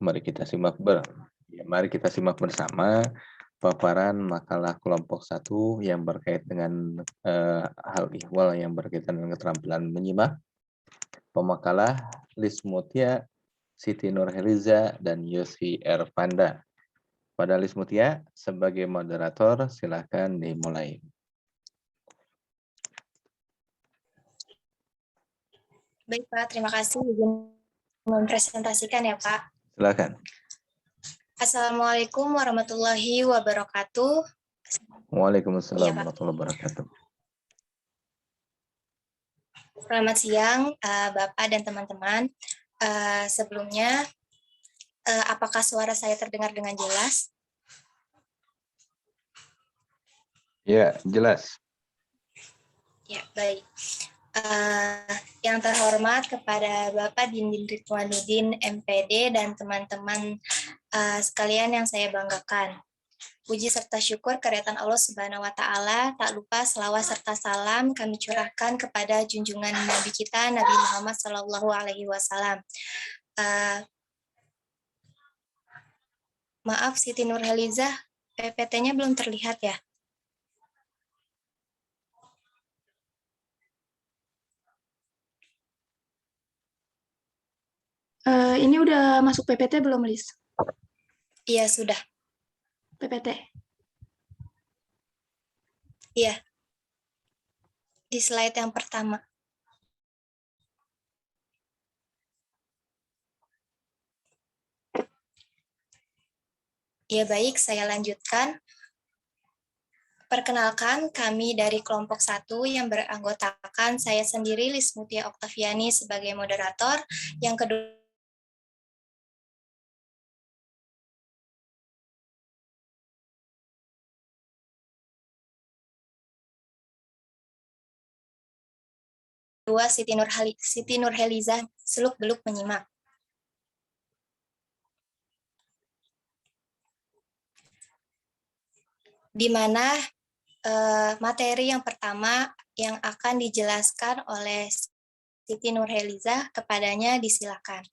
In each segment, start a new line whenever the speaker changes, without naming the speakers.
Mari kita simak bersama paparan makalah kelompok 1 yang berkait dengan hal ihwal yang berkaitan dengan keterampilan menyimak. Pemakalah Lismutia, Siti Nurheliza, dan Yosi Ervanda. Pada Lismutia, sebagai moderator, silakan dimulai.
Baik Pak, terima kasih mempresentasikan ya Pak.
Silakan.
Assalamualaikum warahmatullahi wabarakatuh.
Waalaikumsalam
Iya, Pak.
warahmatullahi wabarakatuh.
Selamat siang Bapak dan teman-teman. Sebelumnya, apakah suara saya terdengar dengan jelas?
Ya, jelas.
Ya, baik. Yang terhormat kepada Bapak Dindin Ridwanuddin MPD dan teman-teman sekalian yang saya banggakan. Puji serta syukur kehadiran Allah Subhanahu wa taala, tak lupa selawat serta salam kami curahkan kepada junjungan Nabi kita Nabi Muhammad sallallahu alaihi wasallam. Maaf Siti Nurheliza, PPT-nya belum terlihat ya?
Ini udah masuk PPT belum, Lis?
Iya, sudah.
PPT?
Iya. Di slide yang pertama. Ya baik, saya lanjutkan. Perkenalkan, kami dari kelompok 1 yang beranggotakan saya sendiri, Lismutia Oktaviani sebagai moderator, yang kedua Siti Nurheliza, seluk-beluk menyimak. Di mana materi yang pertama yang akan dijelaskan oleh Siti Nurheliza, kepadanya disilakan.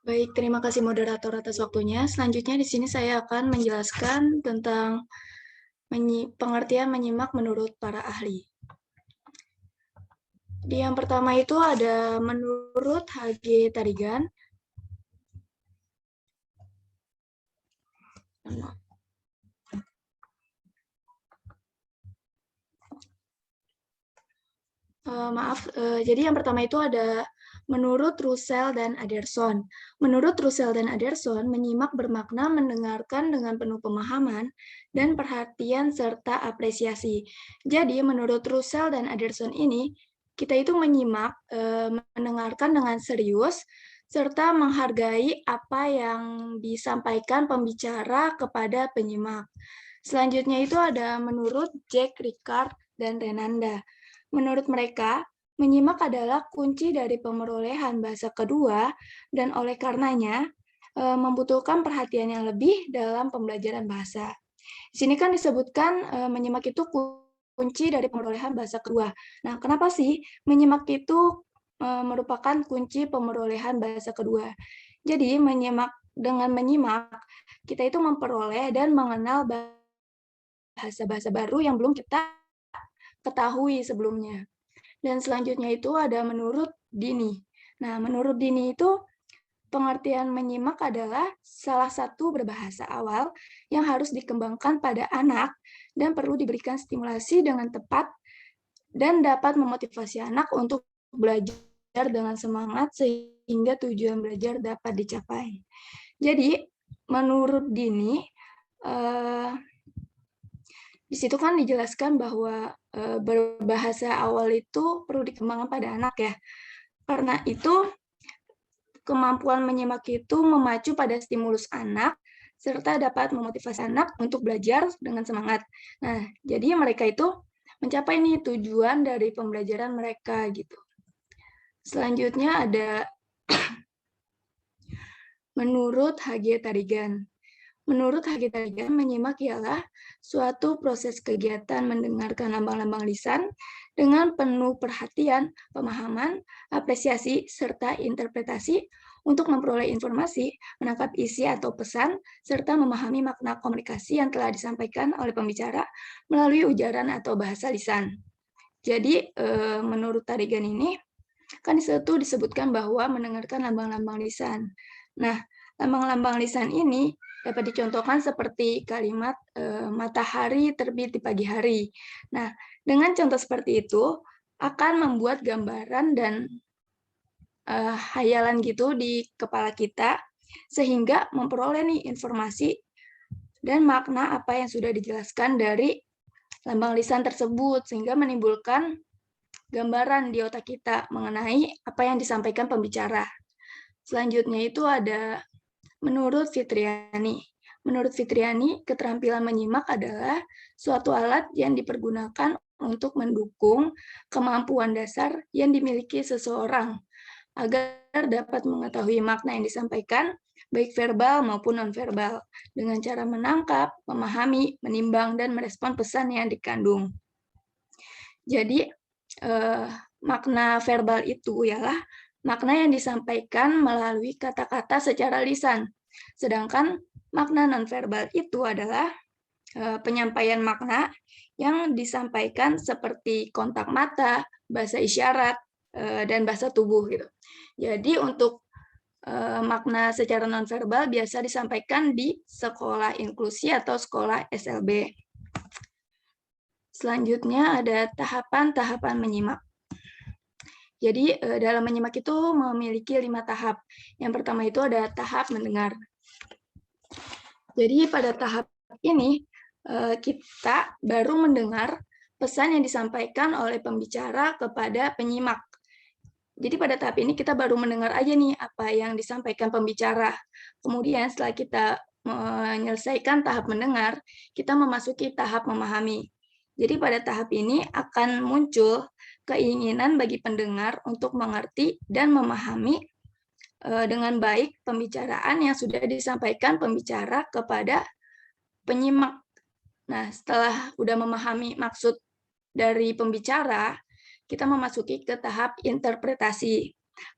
Baik, terima kasih moderator atas waktunya. Selanjutnya di sini saya akan menjelaskan tentang pengertian menyimak menurut para ahli. Di yang pertama itu ada menurut H.G. Tarigan. Jadi yang pertama itu ada menurut Russell dan Anderson. Menurut Russell dan Anderson, menyimak bermakna mendengarkan dengan penuh pemahaman dan perhatian serta apresiasi. Jadi menurut Russell dan Anderson ini, kita itu menyimak, mendengarkan dengan serius, serta menghargai apa yang disampaikan pembicara kepada penyimak. Selanjutnya itu ada menurut Jack Ricard dan Renanda. Menurut mereka, menyimak adalah kunci dari pemerolehan bahasa kedua dan oleh karenanya membutuhkan perhatian yang lebih dalam pembelajaran bahasa. Di sini kan disebutkan menyimak itu kunci dari pemerolehan bahasa kedua. Nah, kenapa sih menyimak itu merupakan kunci pemerolehan bahasa kedua? Jadi, dengan menyimak, kita itu memperoleh dan mengenal bahasa-bahasa baru yang belum kita ketahui sebelumnya. Dan selanjutnya itu ada menurut Dini. Nah, menurut Dini itu pengertian menyimak adalah salah satu berbahasa awal yang harus dikembangkan pada anak dan perlu diberikan stimulasi dengan tepat dan dapat memotivasi anak untuk belajar dengan semangat sehingga tujuan belajar dapat dicapai. Jadi, menurut Dini, di situ kan dijelaskan bahwa berbahasa awal itu perlu dikembangkan pada anak ya. Karena itu kemampuan menyimak itu memacu pada stimulus anak serta dapat memotivasi anak untuk belajar dengan semangat. Nah, jadi mereka itu mencapai nih tujuan dari pembelajaran mereka gitu. Selanjutnya ada menurut H.G. Tarigan. Menurut Hagitarigan, menyimak ialah suatu proses kegiatan mendengarkan lambang-lambang lisan dengan penuh perhatian, pemahaman, apresiasi, serta interpretasi untuk memperoleh informasi, menangkap isi atau pesan, serta memahami makna komunikasi yang telah disampaikan oleh pembicara melalui ujaran atau bahasa lisan. Jadi, menurut Tarigan ini, kan di situ disebutkan bahwa mendengarkan lambang-lambang lisan. Nah, lambang-lambang lisan ini dapat dicontohkan seperti kalimat matahari terbit di pagi hari. Nah, dengan contoh seperti itu akan membuat gambaran dan hayalan gitu di kepala kita sehingga memperoleh nih informasi dan makna apa yang sudah dijelaskan dari lambang lisan tersebut sehingga menimbulkan gambaran di otak kita mengenai apa yang disampaikan pembicara. Selanjutnya itu ada menurut Fitriani. Menurut Fitriani, keterampilan menyimak adalah suatu alat yang dipergunakan untuk mendukung kemampuan dasar yang dimiliki seseorang agar dapat mengetahui makna yang disampaikan, baik verbal maupun nonverbal, dengan cara menangkap, memahami, menimbang, dan merespon pesan yang dikandung. Jadi, makna verbal itu ialah makna yang disampaikan melalui kata-kata secara lisan. Sedangkan makna nonverbal itu adalah penyampaian makna yang disampaikan seperti kontak mata, bahasa isyarat, dan bahasa tubuh gitu. Jadi untuk makna secara nonverbal biasa disampaikan di sekolah inklusi atau sekolah SLB. Selanjutnya ada tahapan-tahapan menyimak. Jadi dalam menyimak itu memiliki 5 tahap. Yang pertama itu ada tahap mendengar. Jadi pada tahap ini kita baru mendengar pesan yang disampaikan oleh pembicara kepada penyimak. Jadi pada tahap ini kita baru mendengar aja nih apa yang disampaikan pembicara. Kemudian setelah kita menyelesaikan tahap mendengar, kita memasuki tahap memahami. Jadi pada tahap ini akan muncul keinginan bagi pendengar untuk mengerti dan memahami dengan baik pembicaraan yang sudah disampaikan pembicara kepada penyimak. Nah, setelah udah memahami maksud dari pembicara, kita memasuki ke tahap interpretasi.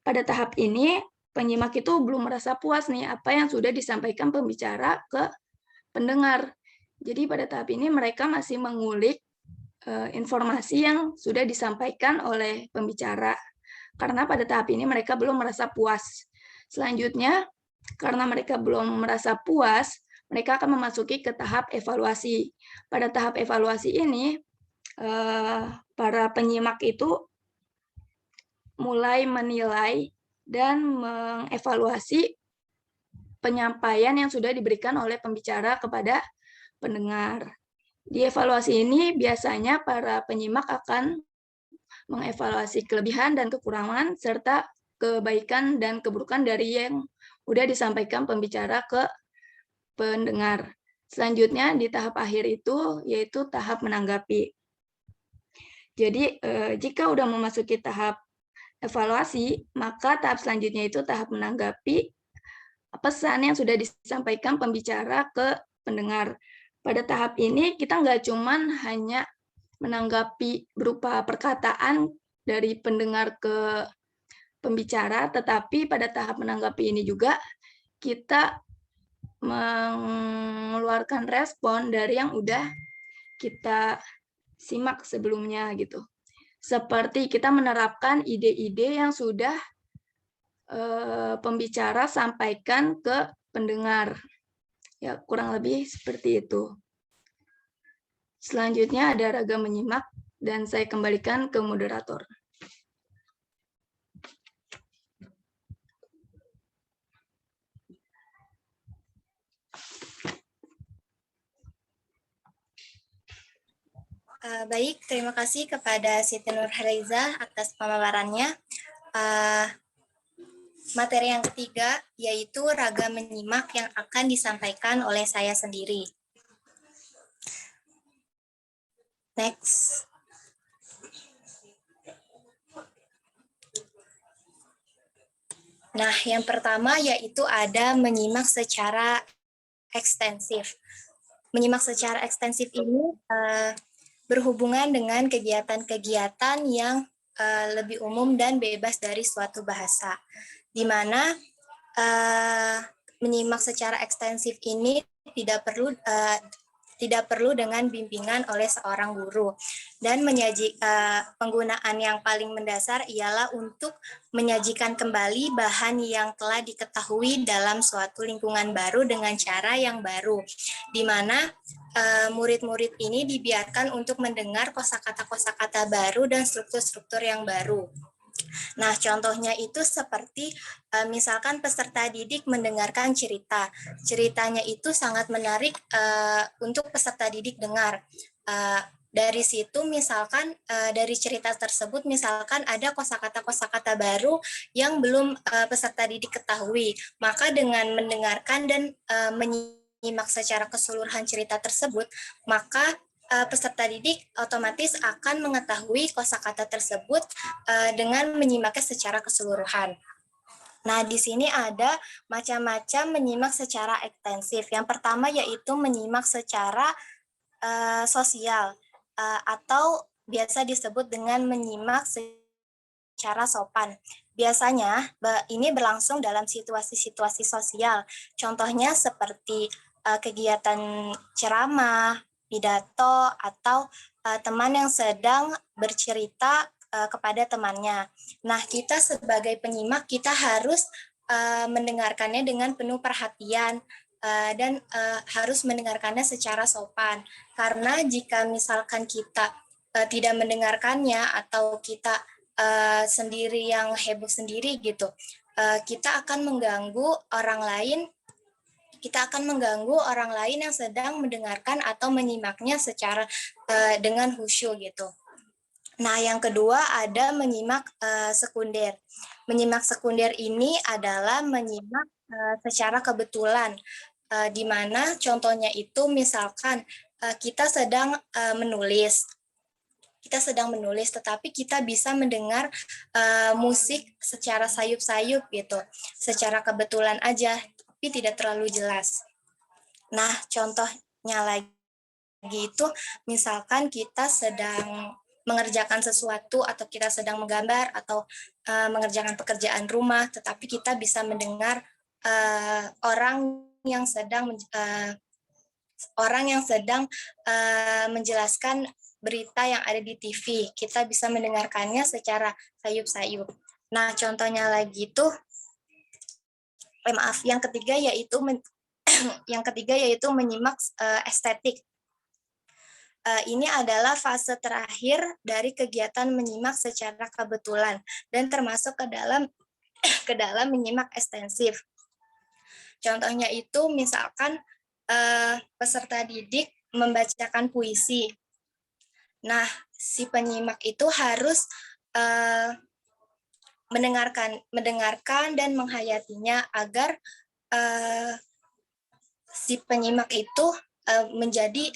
Pada tahap ini, penyimak itu belum merasa puas nih apa yang sudah disampaikan pembicara ke pendengar. Jadi pada tahap ini mereka masih mengulik informasi yang sudah disampaikan oleh pembicara. Karena pada tahap ini mereka belum merasa puas. Selanjutnya, karena mereka belum merasa puas, mereka akan memasuki ke tahap evaluasi. Pada tahap evaluasi ini, para penyimak itu mulai menilai dan mengevaluasi penyampaian yang sudah diberikan oleh pembicara kepada pendengar. Di evaluasi ini biasanya para penyimak akan mengevaluasi kelebihan dan kekurangan serta kebaikan dan keburukan dari yang sudah disampaikan pembicara ke pendengar. Selanjutnya di tahap akhir itu yaitu tahap menanggapi. Jadi jika sudah memasuki tahap evaluasi, maka tahap selanjutnya itu tahap menanggapi pesan yang sudah disampaikan pembicara ke pendengar. Pada tahap ini kita nggak cuman hanya menanggapi berupa perkataan dari pendengar ke pembicara, tetapi pada tahap menanggapi ini juga kita mengeluarkan respon dari yang udah kita simak sebelumnya gitu. Seperti kita menerapkan ide-ide yang sudah pembicara sampaikan ke pendengar. Ya, kurang lebih seperti itu. Selanjutnya ada raga menyimak dan saya kembalikan ke moderator.
Baik, terima kasih kepada Siti Nurhaliza atas pemaparannya. Materi yang ketiga yaitu raga menyimak yang akan disampaikan oleh saya sendiri. Next. Nah, yang pertama yaitu ada menyimak secara ekstensif. Menyimak secara ekstensif ini berhubungan dengan kegiatan-kegiatan yang lebih umum dan bebas dari suatu bahasa, di mana menyimak secara ekstensif ini tidak perlu dengan bimbingan oleh seorang guru, dan penggunaan yang paling mendasar ialah untuk menyajikan kembali bahan yang telah diketahui dalam suatu lingkungan baru dengan cara yang baru, di mana murid-murid ini dibiarkan untuk mendengar kosakata-kosakata baru dan struktur-struktur yang baru. Nah, contohnya itu seperti misalkan peserta didik mendengarkan cerita. Ceritanya itu sangat menarik untuk peserta didik dengar. Dari situ misalkan dari cerita tersebut misalkan ada kosakata-kosakata baru yang belum peserta didik ketahui. Maka dengan mendengarkan dan menyimak secara keseluruhan cerita tersebut, maka peserta didik otomatis akan mengetahui kosakata tersebut dengan menyimaknya secara keseluruhan. Nah, di sini ada macam-macam menyimak secara ekstensif. Yang pertama yaitu menyimak secara sosial atau biasa disebut dengan menyimak secara sopan. Biasanya ini berlangsung dalam situasi-situasi sosial. Contohnya seperti kegiatan ceramah, pidato, atau teman yang sedang bercerita kepada temannya. Nah, kita sebagai penyimak, kita harus mendengarkannya dengan penuh perhatian dan harus mendengarkannya secara sopan. Karena jika misalkan kita tidak mendengarkannya atau kita sendiri yang heboh sendiri gitu, kita akan mengganggu orang lain. Kita akan mengganggu orang lain yang sedang mendengarkan atau menyimaknya secara dengan khusyuk gitu. Nah, yang kedua ada menyimak sekunder. Menyimak sekunder ini adalah menyimak secara kebetulan, di mana contohnya itu misalkan kita sedang menulis. Kita sedang menulis, tetapi kita bisa mendengar musik secara sayup-sayup gitu, secara kebetulan aja, tapi tidak terlalu jelas. Nah, contohnya lagi itu, misalkan kita sedang mengerjakan sesuatu atau kita sedang menggambar atau mengerjakan pekerjaan rumah, tetapi kita bisa mendengar orang yang sedang menjelaskan berita yang ada di TV. Kita bisa mendengarkannya secara sayup-sayup. Nah, contohnya lagi itu, yang ketiga yaitu menyimak estetik. Ini adalah fase terakhir dari kegiatan menyimak secara kebetulan dan termasuk ke dalam menyimak ekstensif. Contohnya itu misalkan peserta didik membacakan puisi. Nah, si penyimak itu harus mendengarkan dan menghayatinya agar si penyimak itu menjadi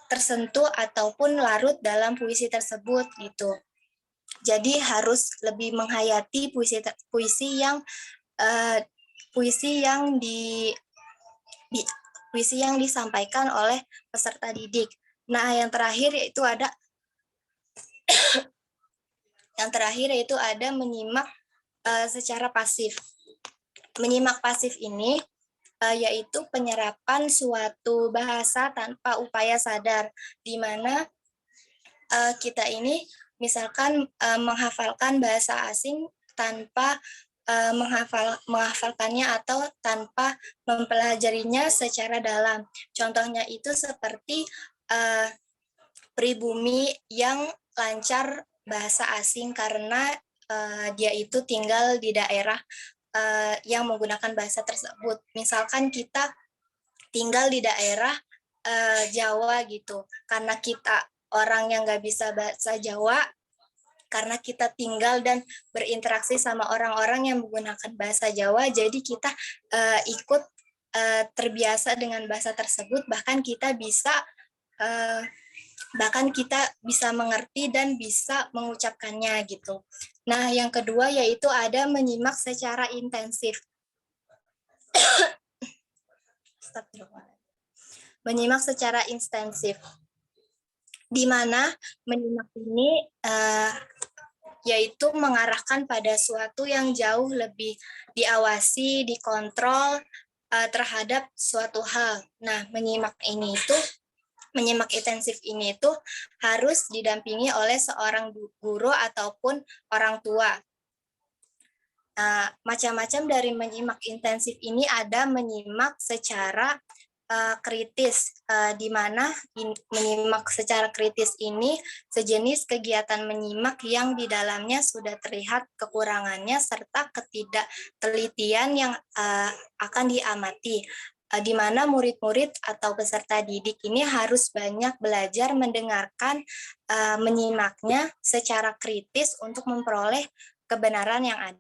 tersentuh ataupun larut dalam puisi tersebut gitu. Jadi harus lebih menghayati puisi yang disampaikan oleh peserta didik. Nah, yang terakhir yaitu ada menyimak secara pasif. Menyimak pasif ini yaitu penyerapan suatu bahasa tanpa upaya sadar, di mana kita ini misalkan menghafalkan bahasa asing tanpa menghafalkannya atau tanpa mempelajarinya secara dalam. Contohnya itu seperti pribumi yang lancar bahasa asing karena dia itu tinggal di daerah yang menggunakan bahasa tersebut. Misalkan kita tinggal di daerah Jawa gitu, karena kita orang yang nggak bisa bahasa Jawa, karena kita tinggal dan berinteraksi sama orang-orang yang menggunakan bahasa Jawa, jadi kita ikut terbiasa dengan bahasa tersebut, bahkan kita bisa mengerti dan bisa mengucapkannya gitu. Nah, yang kedua yaitu ada menyimak secara intensif. Menyimak secara intensif, di mana menyimak ini yaitu mengarahkan pada suatu yang jauh lebih diawasi, dikontrol terhadap suatu hal. Nah, menyimak intensif ini itu harus didampingi oleh seorang guru ataupun orang tua. Macam-macam dari menyimak intensif ini ada menyimak secara kritis, di mana menyimak secara kritis ini sejenis kegiatan menyimak yang di dalamnya sudah terlihat kekurangannya serta ketidaktelitian yang akan diamati, di mana murid-murid atau peserta didik ini harus banyak belajar mendengarkan menyimaknya secara kritis untuk memperoleh kebenaran yang ada.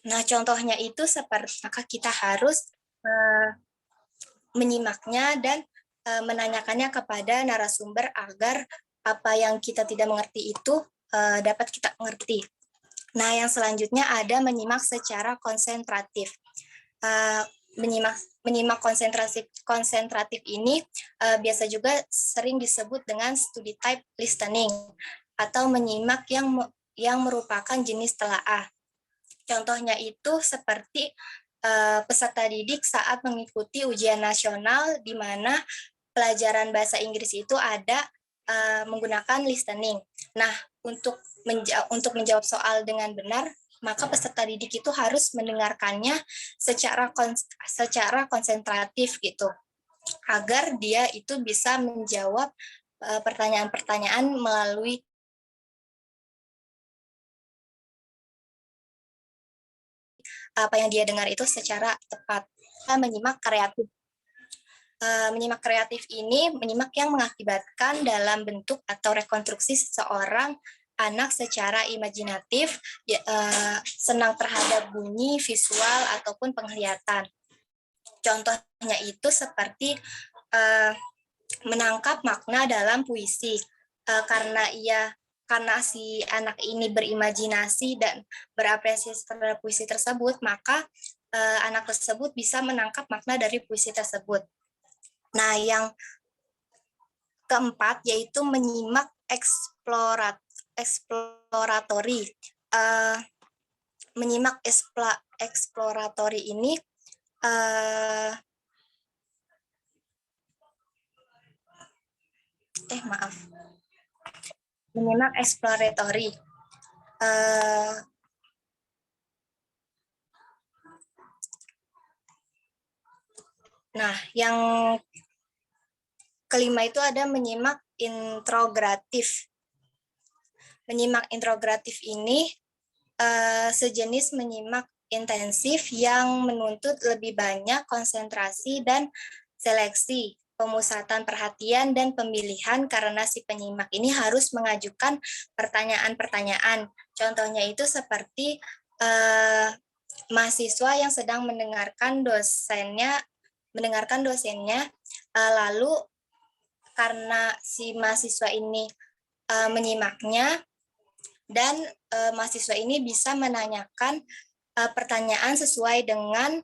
Nah, contohnya itu seperti maka kita harus menyimaknya dan menanyakannya kepada narasumber agar apa yang kita tidak mengerti itu dapat kita mengerti. Nah, yang selanjutnya ada menyimak secara konsentratif. Menyimak konsentratif ini biasa juga sering disebut dengan study type listening atau menyimak yang merupakan jenis telaah. Contohnya itu seperti peserta didik saat mengikuti ujian nasional di mana pelajaran bahasa Inggris itu ada menggunakan listening. Nah, untuk menjawab soal dengan benar, maka peserta didik itu harus mendengarkannya secara konsentratif gitu, agar dia itu bisa menjawab pertanyaan-pertanyaan melalui apa yang dia dengar itu secara tepat. Menyimak kreatif. Menyimak kreatif ini menyimak yang mengakibatkan dalam bentuk atau rekonstruksi seseorang anak secara imajinatif, senang terhadap bunyi, visual, ataupun penglihatan. Contohnya itu seperti menangkap makna dalam puisi, karena si anak ini berimajinasi dan berapresiasi terhadap puisi tersebut, maka anak tersebut bisa menangkap makna dari puisi tersebut. Nah, yang keempat yaitu menyimak eksploratori. Menyimak eksploratori ini menyimak eksploratori. Nah, yang kelima itu ada menyimak introgratif. Menyimak introgratif ini sejenis menyimak intensif yang menuntut lebih banyak konsentrasi dan seleksi, pemusatan perhatian dan pemilihan karena si penyimak ini harus mengajukan pertanyaan-pertanyaan. Contohnya itu seperti mahasiswa yang sedang mendengarkan dosennya, lalu karena si mahasiswa ini menyimaknya dan mahasiswa ini bisa menanyakan pertanyaan sesuai dengan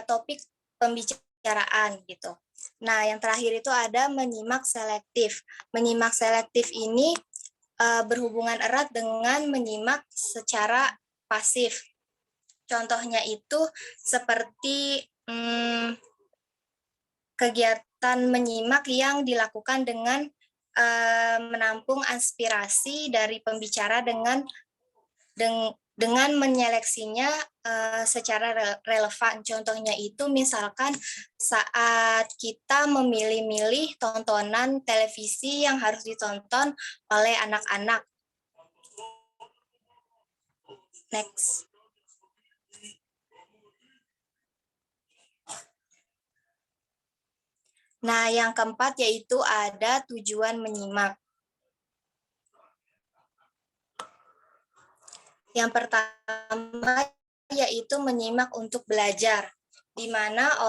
topik pembicaraan gitu. Nah, yang terakhir itu ada menyimak selektif. Menyimak selektif ini berhubungan erat dengan menyimak secara pasif. Contohnya itu seperti kegiatan menyimak yang dilakukan dengan menampung aspirasi dari pembicara dengan menyeleksinya secara relevan. Contohnya itu misalkan saat kita memilih-milih tontonan televisi yang harus ditonton oleh anak-anak. Next. Nah, yang keempat yaitu ada tujuan menyimak. Yang pertama yaitu menyimak untuk belajar. di mana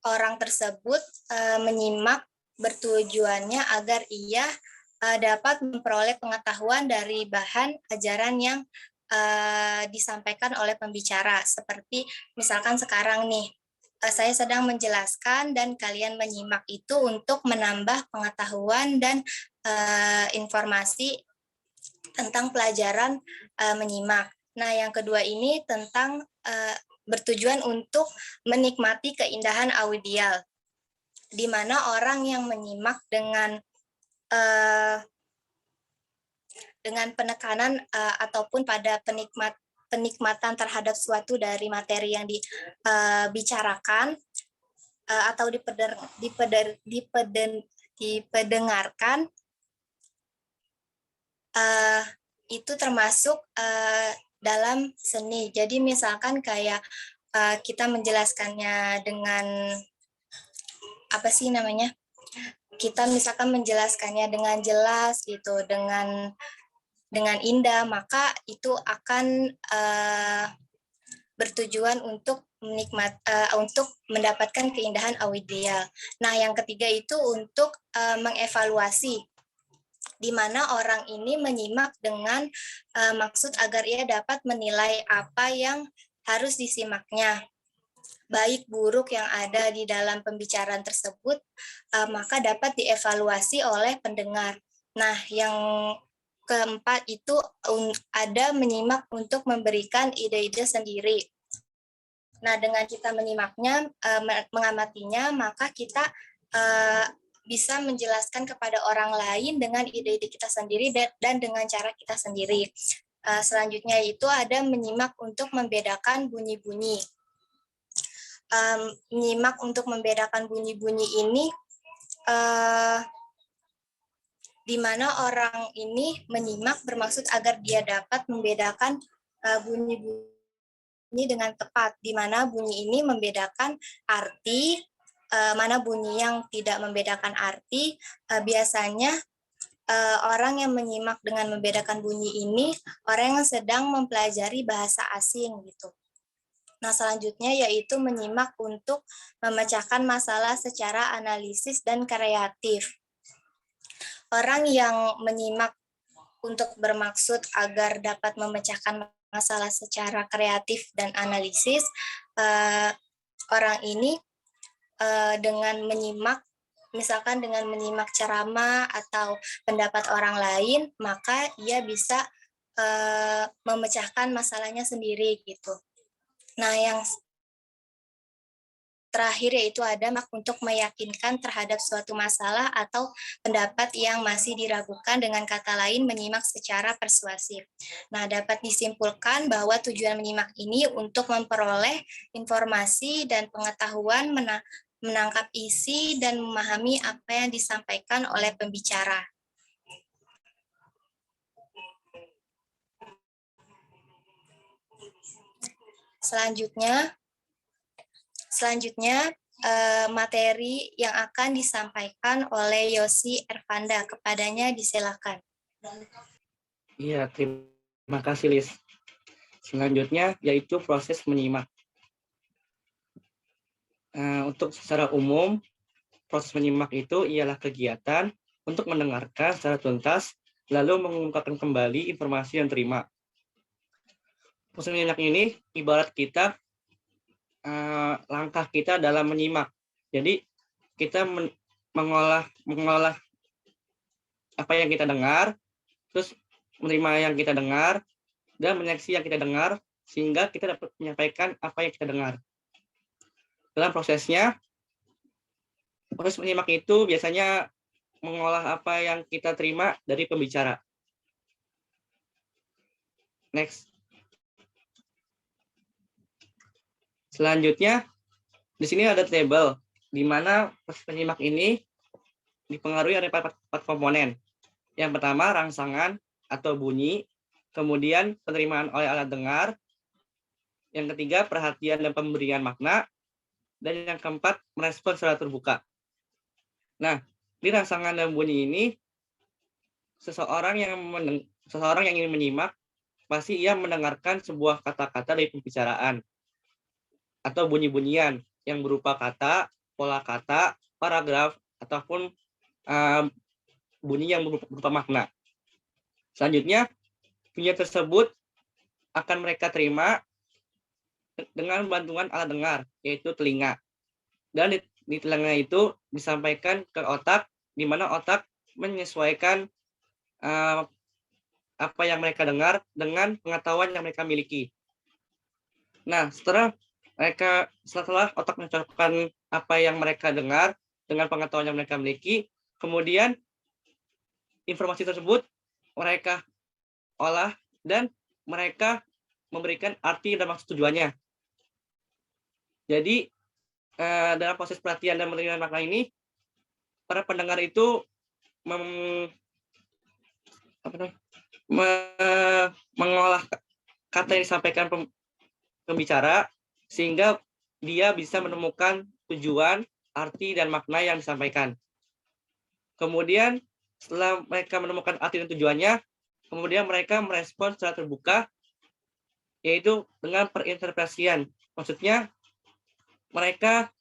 orang tersebut menyimak bertujuannya agar ia dapat memperoleh pengetahuan dari bahan ajaran yang disampaikan oleh pembicara. Seperti misalkan sekarang nih, saya sedang menjelaskan dan kalian menyimak itu untuk menambah pengetahuan dan informasi tentang pelajaran menyimak. Nah, yang kedua ini tentang bertujuan untuk menikmati keindahan audial, di mana orang yang menyimak dengan penekanan ataupun pada penikmatan terhadap suatu dari materi yang dibicarakan atau diperdengarkan, itu termasuk dalam seni. Jadi misalkan kayak kita menjelaskannya dengan kita misalkan menjelaskannya dengan jelas gitu, dengan indah, maka itu akan bertujuan untuk untuk mendapatkan keindahan audial. Nah, yang ketiga itu untuk mengevaluasi, di mana orang ini menyimak dengan maksud agar ia dapat menilai apa yang harus disimaknya, baik buruk yang ada di dalam pembicaraan tersebut, maka dapat dievaluasi oleh pendengar. Nah, yang keempat itu ada menyimak untuk memberikan ide-ide sendiri. Nah, dengan kita menyimaknya, mengamatinya, maka kita bisa menjelaskan kepada orang lain dengan ide-ide kita sendiri dan dengan cara kita sendiri. Selanjutnya itu ada menyimak untuk membedakan bunyi-bunyi. Menyimak untuk membedakan bunyi-bunyi ini di mana orang ini menyimak bermaksud agar dia dapat membedakan bunyi-bunyi dengan tepat, di mana bunyi ini membedakan arti, mana bunyi yang tidak membedakan arti. Biasanya orang yang menyimak dengan membedakan bunyi ini orang yang sedang mempelajari bahasa asing gitu. Nah, selanjutnya yaitu menyimak untuk memecahkan masalah secara analisis dan kreatif. Orang yang menyimak untuk bermaksud agar dapat memecahkan masalah secara kreatif dan analisis, orang ini dengan menyimak, misalkan dengan menyimak ceramah atau pendapat orang lain, maka ia bisa memecahkan masalahnya sendiri gitu. Nah, yang terakhir yaitu ada untuk meyakinkan terhadap suatu masalah atau pendapat yang masih diragukan, dengan kata lain menyimak secara persuasif. Nah, dapat disimpulkan bahwa tujuan menyimak ini untuk memperoleh informasi dan pengetahuan, menangkap isi dan memahami apa yang disampaikan oleh pembicara. Selanjutnya materi yang akan disampaikan oleh Yosi Ervanda. Kepadanya disilakan.
Iya, terima kasih, Lis. Selanjutnya yaitu proses menyimak. Untuk secara umum, proses menyimak itu ialah kegiatan untuk mendengarkan secara tuntas, lalu mengungkapkan kembali informasi yang terima. Proses menyimak ini ibarat kita langkah kita dalam menyimak. Jadi kita mengolah apa yang kita dengar, terus menerima yang kita dengar, dan menyeleksi yang kita dengar, sehingga kita dapat menyampaikan apa yang kita dengar. Dalam prosesnya, proses menyimak itu biasanya mengolah apa yang kita terima dari pembicara. Next. Selanjutnya, di sini ada tabel, di mana proses menyimak ini dipengaruhi oleh 4 komponen. Yang pertama, rangsangan atau bunyi, kemudian penerimaan oleh alat dengar, yang ketiga, perhatian dan pemberian makna, dan yang keempat, merespon secara terbuka. Nah, di rangsangan dan bunyi ini, seseorang yang ingin menyimak, pasti ia mendengarkan sebuah kata-kata dari pembicaraan, atau bunyi-bunyian yang berupa kata, pola kata, paragraf, ataupun bunyi yang berupa makna. Selanjutnya, bunyi tersebut akan mereka terima dengan bantuan alat dengar, yaitu telinga. Dan di telinga itu disampaikan ke otak, di mana otak menyesuaikan apa yang mereka dengar dengan pengetahuan yang mereka miliki. Nah, setelah otak mencocokkan apa yang mereka dengar dengan pengetahuan yang mereka miliki, kemudian informasi tersebut mereka olah dan mereka memberikan arti dan maksud tujuannya. Jadi dalam proses pelatihan dan penerimaan makna ini, para pendengar itu mengolah kata yang disampaikan pembicara sehingga dia bisa menemukan tujuan, arti, dan makna yang disampaikan. Kemudian setelah mereka menemukan arti dan tujuannya, kemudian mereka merespons secara terbuka, yaitu dengan perinterpretasian. Maksudnya mereka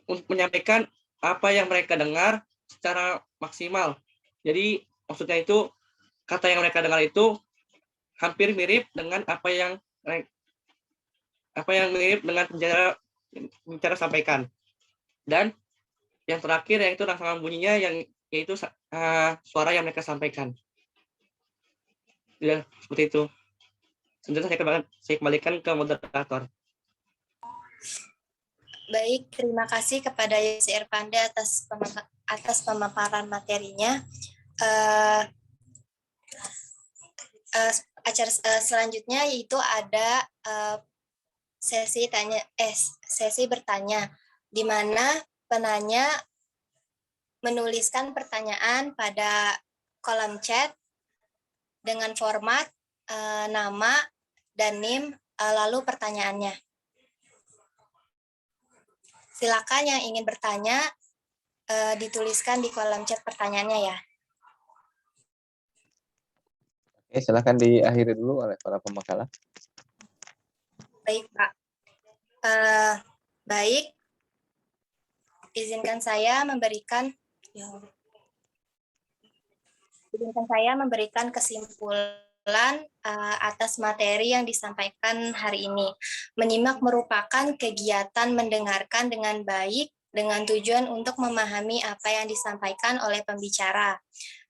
untuk menyampaikan apa yang mereka dengar secara maksimal. Jadi maksudnya itu kata yang mereka dengar itu hampir mirip dengan apa yang mirip dengan pembicara sampaikan. Dan yang terakhir yaitu rangsangan bunyinya yaitu suara yang mereka sampaikan. Ya, seperti itu. Selanjutnya saya kembalikan ke moderator.
Baik, terima kasih kepada Yesi Irpanda atas pemaparan materinya. Acara selanjutnya yaitu ada sesi bertanya, di mana penanya menuliskan pertanyaan pada kolom chat dengan format nama dan NIM, lalu pertanyaannya. Silakan yang ingin bertanya dituliskan di kolom chat pertanyaannya ya.
Oke, silakan diakhiri dulu oleh para pemakalah.
Baik, Pak. Baik, izinkan saya memberikan kesimpulan atas materi yang disampaikan hari ini. Menyimak merupakan kegiatan mendengarkan dengan baik dengan tujuan untuk memahami apa yang disampaikan oleh pembicara.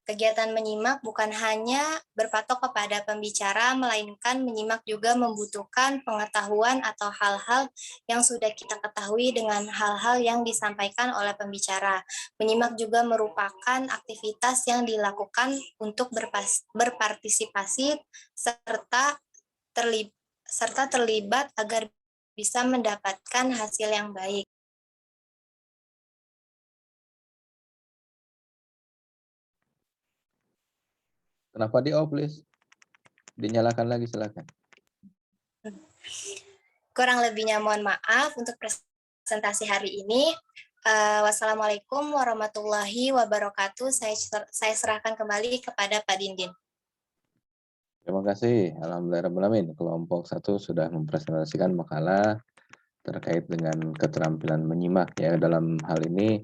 Kegiatan menyimak bukan hanya berpatok kepada pembicara, melainkan menyimak juga membutuhkan pengetahuan atau hal-hal yang sudah kita ketahui dengan hal-hal yang disampaikan oleh pembicara. Menyimak juga merupakan aktivitas yang dilakukan untuk berpartisipasi serta terlibat agar bisa mendapatkan hasil yang baik.
Kenapa di off, please? Dinyalakan lagi, silakan.
Kurang lebihnya mohon maaf untuk presentasi hari ini. Wassalamualaikum warahmatullahi wabarakatuh. Saya serahkan kembali kepada Pak Dindin.
Terima kasih. Alhamdulillahirrahmanirrahim. Kelompok 1 sudah mempresentasikan makalah terkait dengan keterampilan menyimak. Ya, dalam hal ini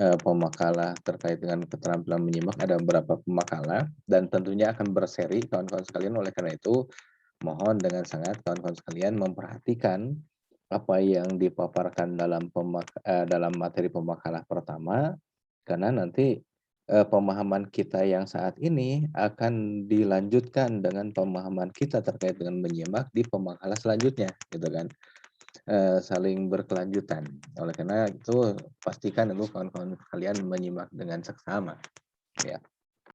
pemakalah terkait dengan keterampilan menyimak ada beberapa pemakalah dan tentunya akan berseri kawan-kawan sekalian. Oleh karena itu mohon dengan sangat kawan-kawan sekalian memperhatikan apa yang dipaparkan dalam materi pemakalah pertama, karena nanti pemahaman kita yang saat ini akan dilanjutkan dengan pemahaman kita terkait dengan menyimak di pemakalah selanjutnya, gitu kan. Saling berkelanjutan. Oleh karena itu pastikan itu kawan-kawan kalian menyimak dengan seksama, ya.